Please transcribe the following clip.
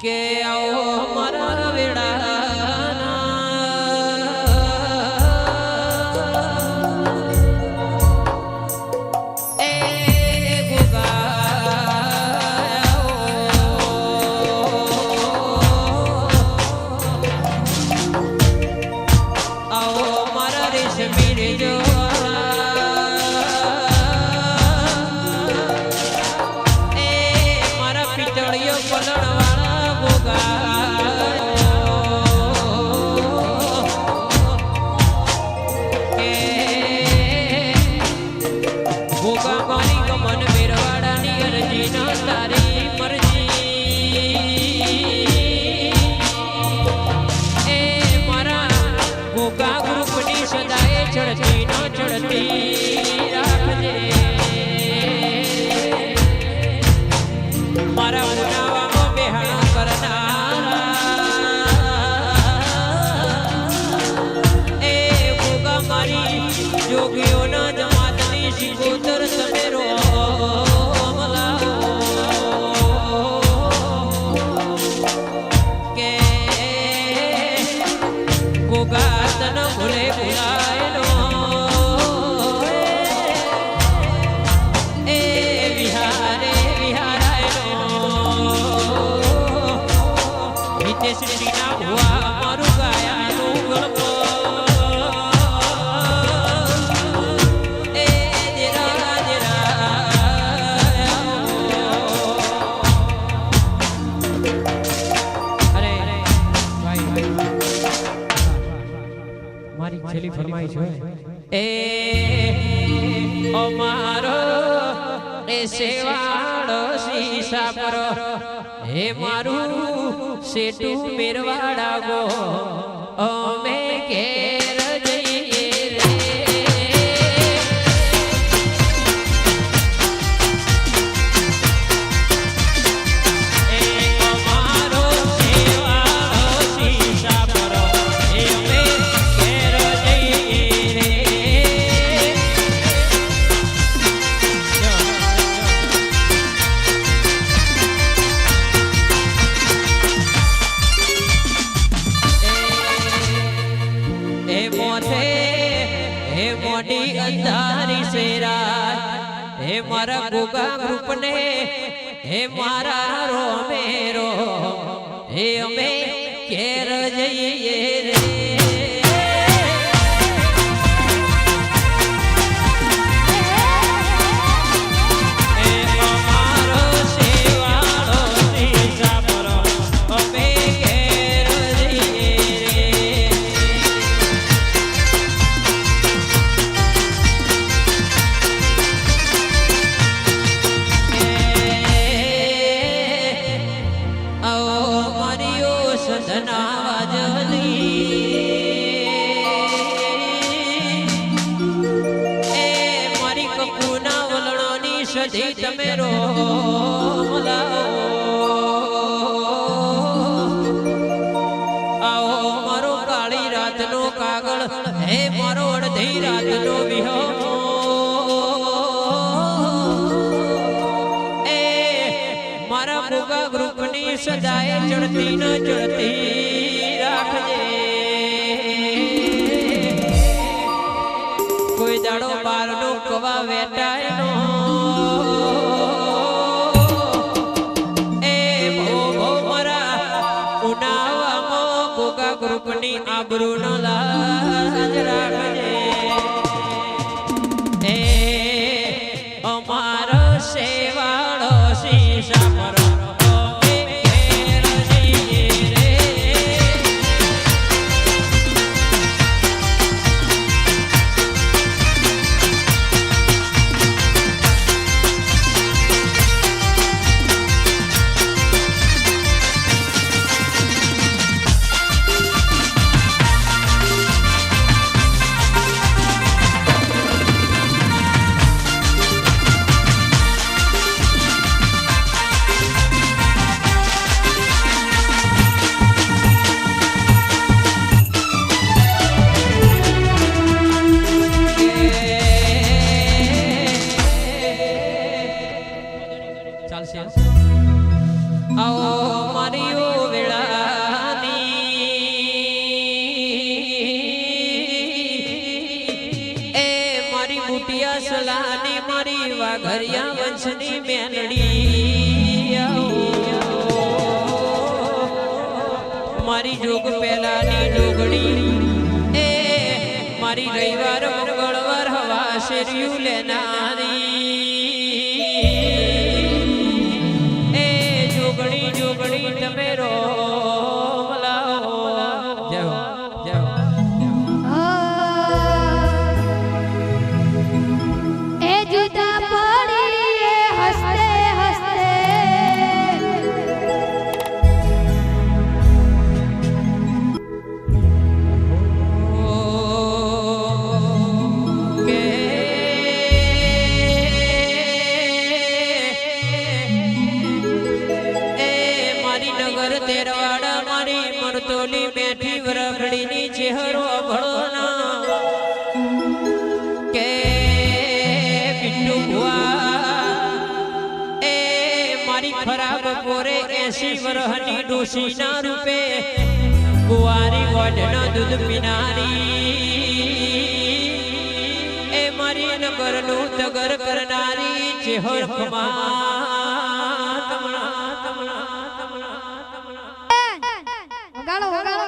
કે આવો મારા વેડા સેવાળો શીશા પર હે મારું સેટુ મેરવાડા ગો અમે ઘેર જઈએ રે અમારો સેવાળો શીશા પર હે અમે ઘેર જઈએ રે અંધારી સેરા હે મારા ગોગા ગ્રુપ ને હે મારા રોમેરો હે અમે ઘેર જઈએ રે તમે રો આવો મારો કાળી રાત નો કાગળ હે મારો અડધી રાત નો વિહો એ મારા ભોગા ગ્રુપ ની સદાય ચડતી ન ચડતી રાખજે કોઈ દાડો બાર નો કવા વેટાય નો ગ્રુપની આબરૂ નો લાજ રાખજે એ અમારો સેવાળો શીશા પર મારી જોગ પહેલાની જોગણી એ મારી રવિવાર મંગળવાર હવા શેર્યું લેનારી એ જોગણી જોગણી તમે રો તેરવાડા મારી મરતોલી બેઠી વરખડીની ચહેરો ભળોના કે બિટ્ટુ ભુવા એ મારી ખરાબ પોરે 80 વર્ષની ડોશીના રૂપે કુંવારી વડના દૂધ પીનારી એ મારી નગરનું તગર કરનારી ચહેર ખમા વગાડો વગાડો